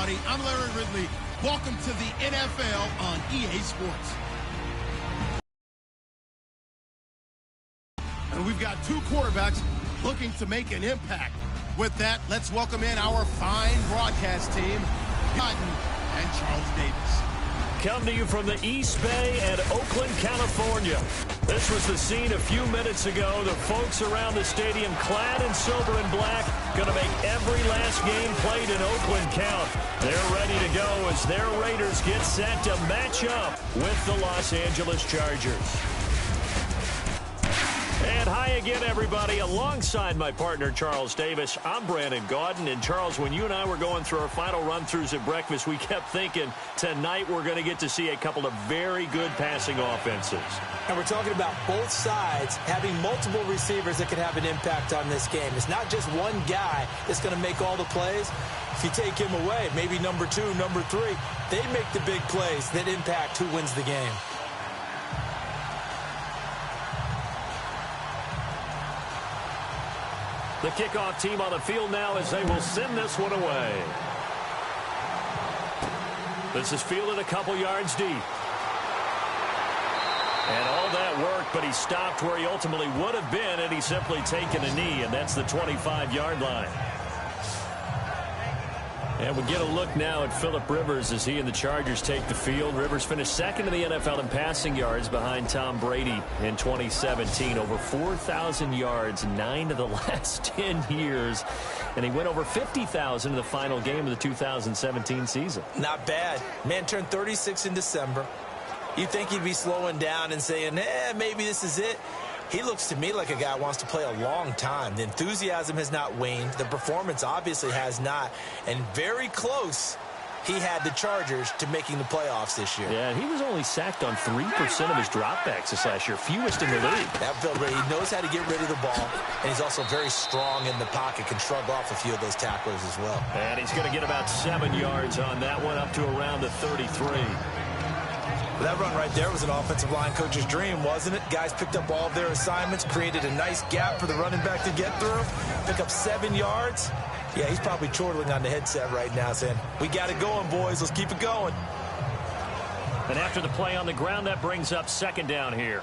everybody. I'm Larry Ridley. Welcome to the NFL on EA Sports. And we've got two quarterbacks looking to make an impact. With that, let's welcome in our fine broadcast team, Madden and Charles Davis. Come to you from the East Bay and Oakland, California. This was the scene a few minutes ago. The folks around the stadium clad in silver and black going to make every last game played in Oakland count. They're ready to go as their Raiders get set to match up with the Los Angeles Chargers. And hi again, everybody. Alongside my partner, Charles Davis, I'm Brandon Gaudin. And, Charles, when you and I were going through our final run-throughs at breakfast, we kept thinking tonight we're going to get to see a couple of very good passing offenses. And we're talking about both sides having multiple receivers that can have an impact on this game. It's not just one guy that's going to make all the plays. If you take him away, maybe number 2, number 3, they make the big plays that impact who wins the game. The kickoff team on the field now as they will send this one away. This is fielded a couple yards deep. And all that work, but he stopped where he ultimately would have been had he simply taken a knee, and that's the 25-yard line. And we get a look now at Phillip Rivers as he and the Chargers take the field. Rivers finished second in the NFL in passing yards behind Tom Brady in 2017. Over 4,000 yards, 9 of the last 10 years. And he went over 50,000 in the final game of the 2017 season. Not bad. Man turned 36 in December. You'd think he'd be slowing down and saying, maybe this is it. He looks to me like a guy who wants to play a long time. The enthusiasm has not waned. The performance obviously has not. And very close, he had the Chargers to making the playoffs this year. Yeah, he was only sacked on 3% of his dropbacks this last year, fewest in the league. That felt great. He knows how to get rid of the ball, and he's also very strong in the pocket, can shrug off a few of those tacklers as well. And he's going to get about 7 yards on that one, up to around the 33. That run right there was an offensive line coach's dream, wasn't it? Guys picked up all of their assignments, created a nice gap for the running back to get through, pick up 7 yards. Yeah, he's probably chortling on the headset right now saying, we got it going, boys. Let's keep it going. And after the play on the ground, that brings up second down here.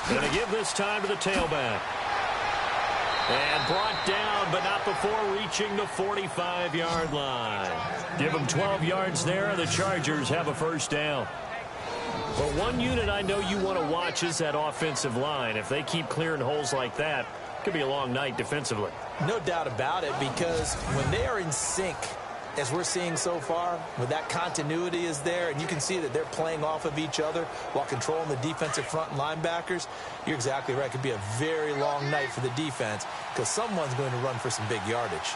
Going to give this time to the tailback. And brought down, but not before reaching the 45-yard line. Give them 12 yards there. The Chargers have a first down. But one unit I know you want to watch is that offensive line. If they keep clearing holes like that, it could be a long night defensively. No doubt about it, because when they are in sync, as we're seeing so far, when that continuity is there, and you can see that they're playing off of each other while controlling the defensive front and linebackers, you're exactly right. It could be a very long night for the defense because someone's going to run for some big yardage.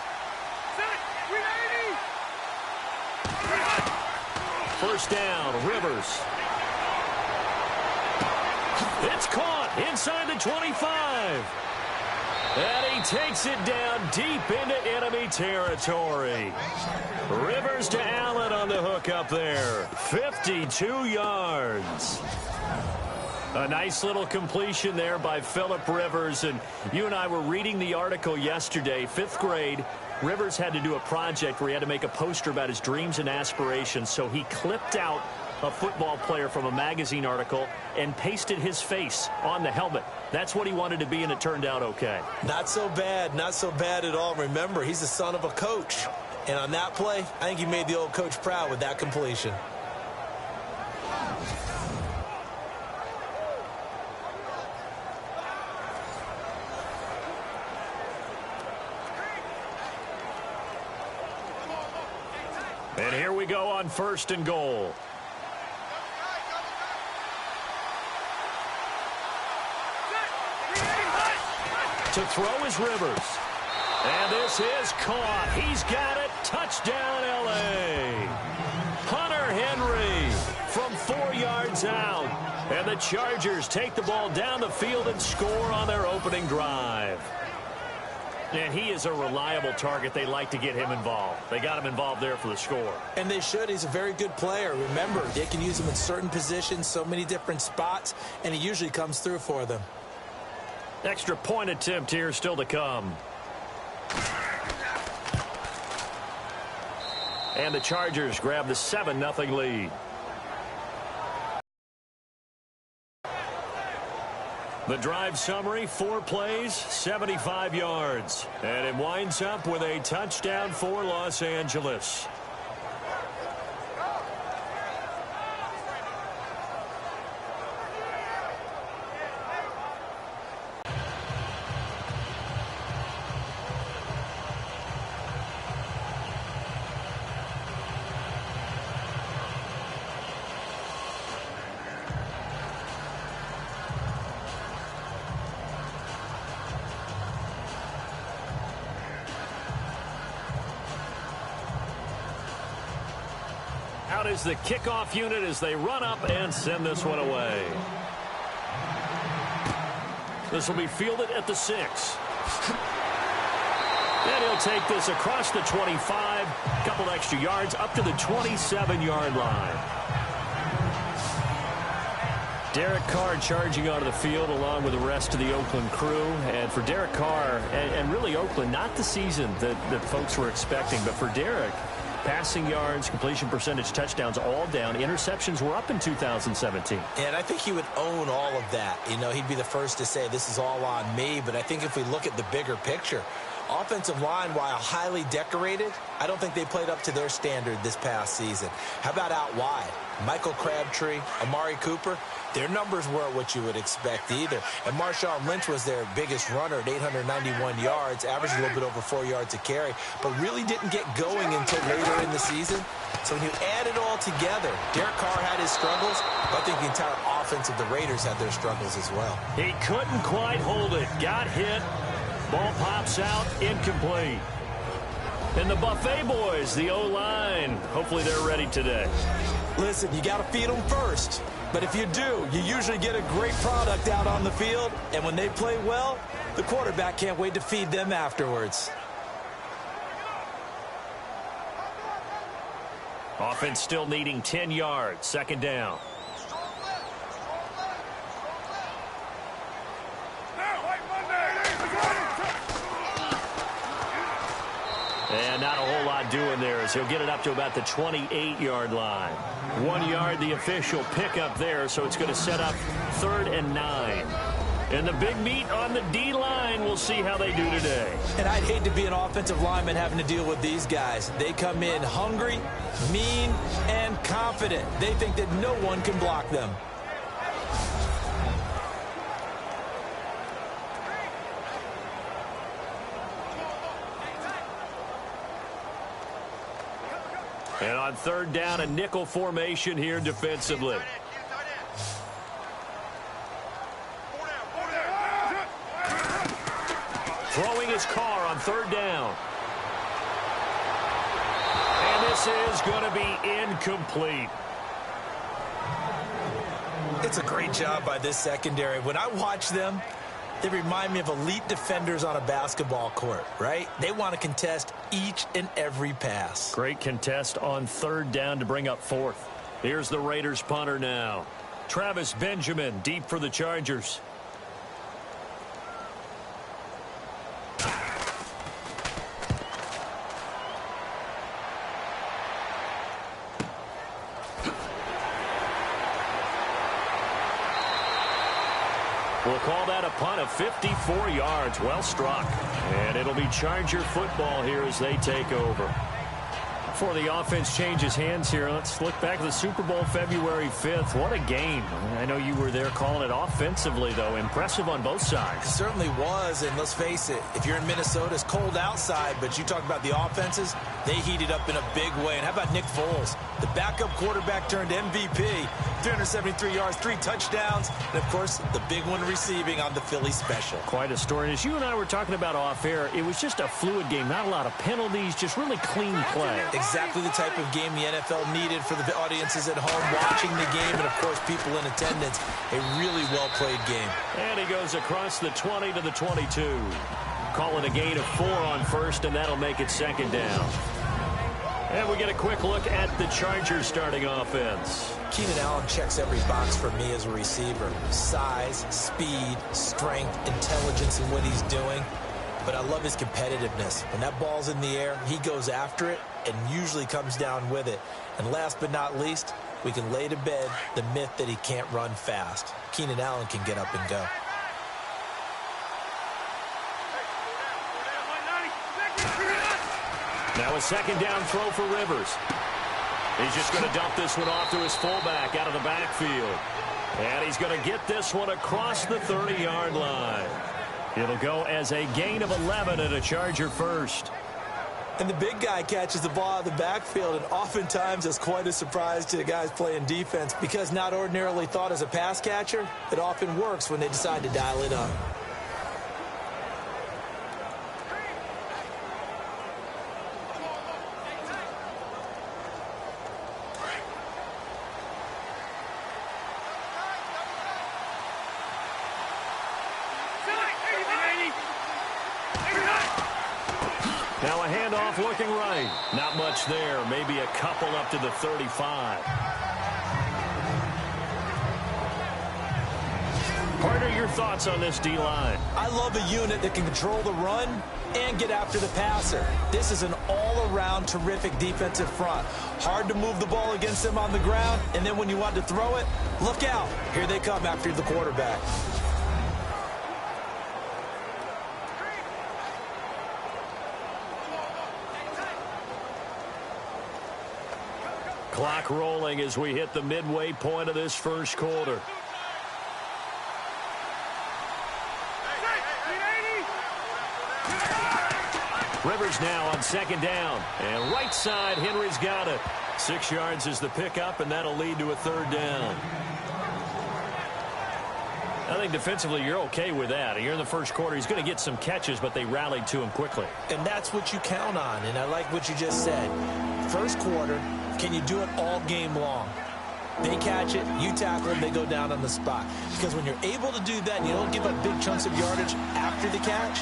First down, Rivers. It's caught inside the 25. And he takes it down deep into enemy territory. Rivers to Allen on the hook up there. 52 yards. A nice little completion there by Phillip Rivers. And you and I were reading the article yesterday, 5th grade. Rivers had to do a project where he had to make a poster about his dreams and aspirations. So he clipped out a football player from a magazine article and pasted his face on the helmet. That's what he wanted to be, and it turned out okay. Not so bad. Not so bad at all. Remember, he's the son of a coach. And on that play, I think he made the old coach proud with that completion. And here we go on 1st and goal. To throw is Rivers. And this is caught. He's got it. Touchdown, L.A. Hunter Henry from 4 yards out. And the Chargers take the ball down the field and score on their opening drive. And he is a reliable target. They like to get him involved. They got him involved there for the score. And they should. He's a very good player. Remember, they can use him in certain positions, so many different spots, and he usually comes through for them. Extra point attempt here still to come. And the Chargers grab the 7-0 lead. The drive summary, 4 plays, 75 yards. And it winds up with a touchdown for Los Angeles. Out is the kickoff unit as they run up and send this one away. This will be fielded at the 6. And he'll take this across the 25. A couple extra yards up to the 27-yard line. Derek Carr charging onto the field along with the rest of the Oakland crew. And for Derek Carr, and really Oakland, not the season that folks were expecting, but for Derek, passing yards, completion percentage, touchdowns, all down. Interceptions were up in 2017. And I think he would own all of that. You know, he'd be the first to say this is all on me. But I think if we look at the bigger picture, offensive line, while highly decorated, I don't think they played up to their standard this past season. How about out wide? Michael Crabtree, Amari Cooper, their numbers weren't what you would expect either. And Marshawn Lynch was their biggest runner at 891 yards, averaged a little bit over 4 yards a carry, but really didn't get going until later in the season. So when you add it all together, Derek Carr had his struggles, but I think the entire offense of the Raiders had their struggles as well. He couldn't quite hold it. Got hit. Ball pops out, incomplete. And the Buffet boys, the O-line, hopefully they're ready today. Listen, you got to feed them first. But if you do, you usually get a great product out on the field. And when they play well, the quarterback can't wait to feed them afterwards. Offense still needing 10 yards, 2nd down. And not a whole lot doing there as he'll get it up to about the 28-yard line. 1 yard, the official pickup there, so it's going to set up 3rd and 9. And the big meat on the D-line, we'll see how they do today. And I'd hate to be an offensive lineman having to deal with these guys. They come in hungry, mean, and confident. They think that no one can block them. And on 3rd down, a nickel formation here defensively. Throwing his Carr on 3rd down. And this is going to be incomplete. It's a great job by this secondary. When I watch them, they remind me of elite defenders on a basketball court, right? They want to contest each and every pass. Great contest on 3rd down to bring up 4th. Here's the Raiders punter now. Travis Benjamin deep for the Chargers. We'll call that a punt of 54 yards. Well struck. And it'll be Charger football here as they take over. Before the offense changes hands here, let's look back at the Super Bowl February 5th. What a game. I know you were there calling it offensively, though. Impressive on both sides. It certainly was, and let's face it, if you're in Minnesota, it's cold outside, but you talk about the offenses, they heated up in a big way. And how about Nick Foles? The backup quarterback turned MVP, 373 yards, 3 touchdowns, and, of course, the big one receiving on the Philly special. Quite a story. And as you and I were talking about off air, it was just a fluid game. Not a lot of penalties, just really clean play. Exactly the type of game the NFL needed for the audiences at home watching the game and, of course, people in attendance. A really well-played game. And he goes across the 20 to the 22. Calling a gain of 4 on 1st, and that'll make it 2nd down. And we get a quick look at the Chargers starting offense. Keenan Allen checks every box for me as a receiver. Size, speed, strength, intelligence in what he's doing. But I love his competitiveness. When that ball's in the air, he goes after it and usually comes down with it. And last but not least, we can lay to bed the myth that he can't run fast. Keenan Allen can get up and go. Now a second down throw for Rivers. He's just going to dump this one off to his fullback out of the backfield. And he's going to get this one across the 30-yard line. It'll go as a gain of 11 and a Charger first. And the big guy catches the ball out of the backfield, and oftentimes it's quite a surprise to the guys playing defense because not ordinarily thought as a pass catcher, it often works when they decide to dial it up. Now a handoff looking right. Not much there. Maybe a couple up to the 35. Partner, your thoughts on this D-line? I love a unit that can control the run and get after the passer. This is an all-around terrific defensive front. Hard to move the ball against them on the ground, and then when you want to throw it, look out. Here they come after the quarterback. Clock rolling as we hit the midway point of this first quarter. Rivers now on second down. And right side, Henry's got it. 6 yards is the pickup, and that'll lead to a third down. I think defensively you're okay with that. You're in the first quarter. He's going to get some catches, but they rallied to him quickly. And that's what you count on, and I like what you just said. First quarter, can you do it all game long? They catch it, you tackle them, they go down on the spot. Because when you're able to do that and you don't give up big chunks of yardage after the catch,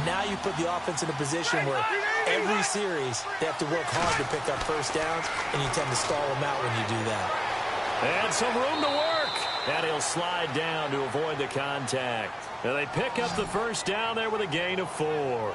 now you put the offense in a position where every series they have to work hard to pick up first downs, and you tend to stall them out when you do that. And some room to work. And he'll slide down to avoid the contact. And they pick up the first down there with a gain of 4.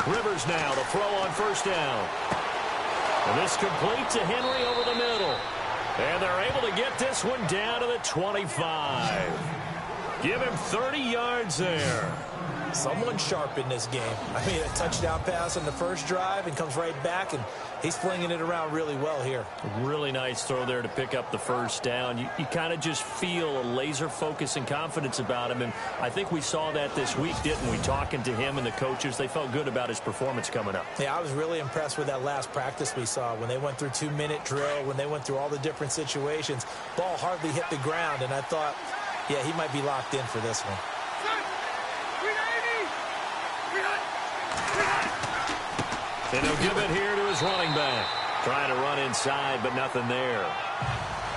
Rivers now to throw on first down. And this complete to Henry over the middle. And they're able to get this one down to the 25. Give him 30 yards there. Someone sharp in this game. I mean, a touchdown pass on the first drive and comes right back, and he's flinging it around really well here. Really nice throw there to pick up the first down. You kind of just feel a laser focus and confidence about him, and I think we saw that this week, didn't we? Talking to him and the coaches, they felt good about his performance coming up. Yeah, I was really impressed with that last practice we saw when they went through 2-minute drill, when they went through all the different situations. Ball hardly hit the ground, and I thought, yeah, he might be locked in for this one. And he'll give it here to his running back. Trying to run inside, but nothing there.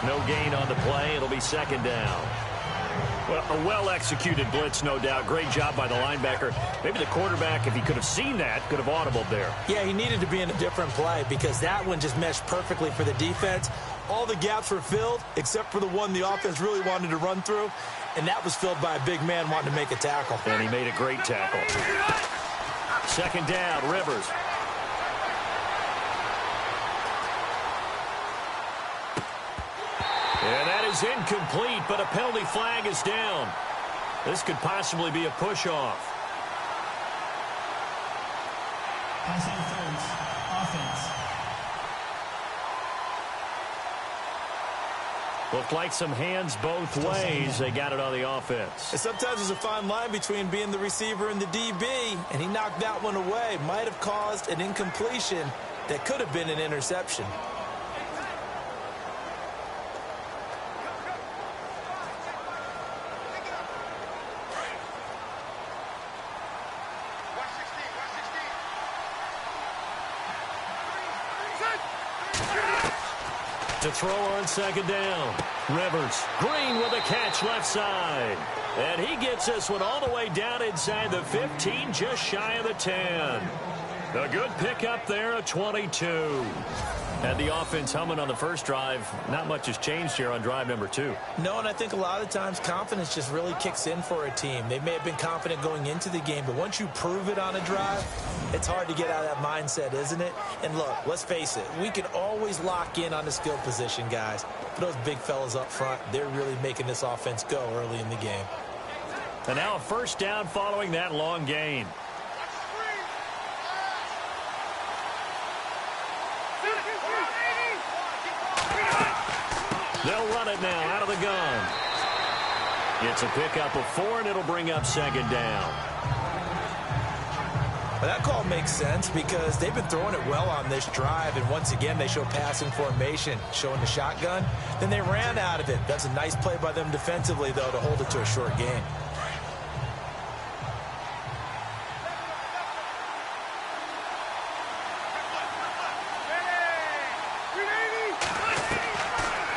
No gain on the play. It'll be second down. Well, a well-executed blitz, no doubt. Great job by the linebacker. Maybe the quarterback, if he could have seen that, could have audibled there. Yeah, he needed to be in a different play because that one just meshed perfectly for the defense. All the gaps were filled except for the one the offense really wanted to run through, and that was filled by a big man wanting to make a tackle. And he made a great tackle. Second down, Rivers. And that is incomplete, but a penalty flag is down. This could possibly be a push-off. Pass interference, offense. Looked like some hands both ways. They got it on the offense. And sometimes there's a fine line between being the receiver and the DB, and he knocked that one away. Might have caused an incompletion that could have been an interception. To throw on second down. Rivers. Green with a catch left side. And he gets this one all the way down inside the 15, just shy of the 10. A good pickup there, a 22. And the offense humming on the first drive. Not much has changed here on drive number 2. No, and I think a lot of times confidence just really kicks in for a team. They may have been confident going into the game, but once you prove it on a drive, it's hard to get out of that mindset, isn't it? And look, let's face it, we can always lock in on the skill position, guys. But those big fellas up front, they're really making this offense go early in the game. And now a first down following that long gain. They'll run it now out of the gun. It's a pickup of 4, and it'll bring up second down. Well, that call makes sense because they've been throwing it well on this drive, and once again, they show passing formation, showing the shotgun. Then they ran out of it. That's a nice play by them defensively, though, to hold it to a short gain.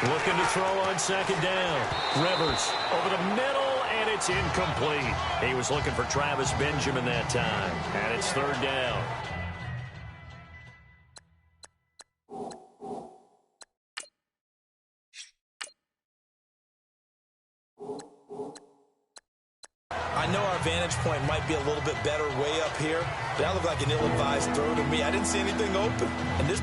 Looking to throw on second down. Rivers over the middle, and it's incomplete. He was looking for Travis Benjamin that time, and it's third down. I know our vantage point might be a little bit better way up here, but that looked like an ill-advised throw to me. I didn't see anything open. And this...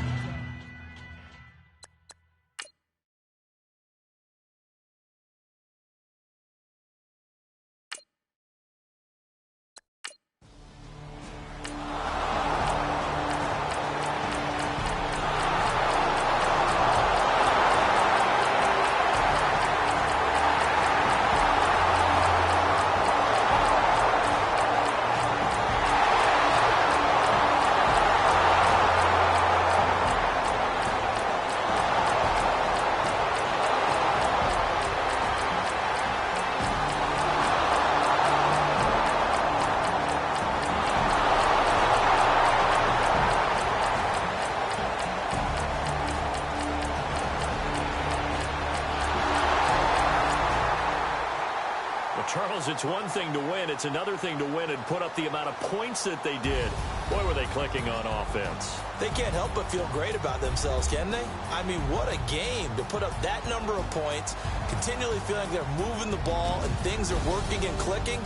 Charles, it's one thing to win. It's another thing to win and put up the amount of points that they did. Boy, were they clicking on offense. They can't help but feel great about themselves, can they? I mean, what a game to put up that number of points, continually feeling they're moving the ball and things are working and clicking.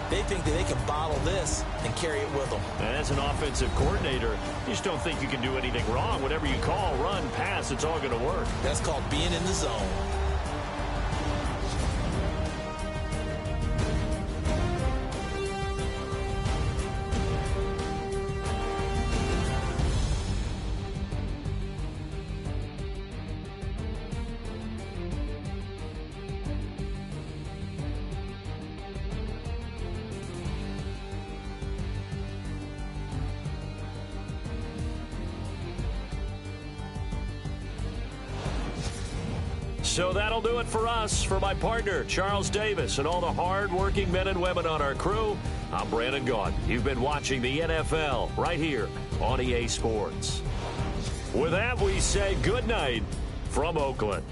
They think that they can bottle this and carry it with them. And as an offensive coordinator, you just don't think you can do anything wrong. Whatever you call, run, pass, it's all going to work. That's called being in the zone. So that'll do it for us. For my partner, Charles Davis, and all the hard-working men and women on our crew, I'm Brandon Gaudin. You've been watching the NFL right here on EA Sports. With that, we say good night from Oakland.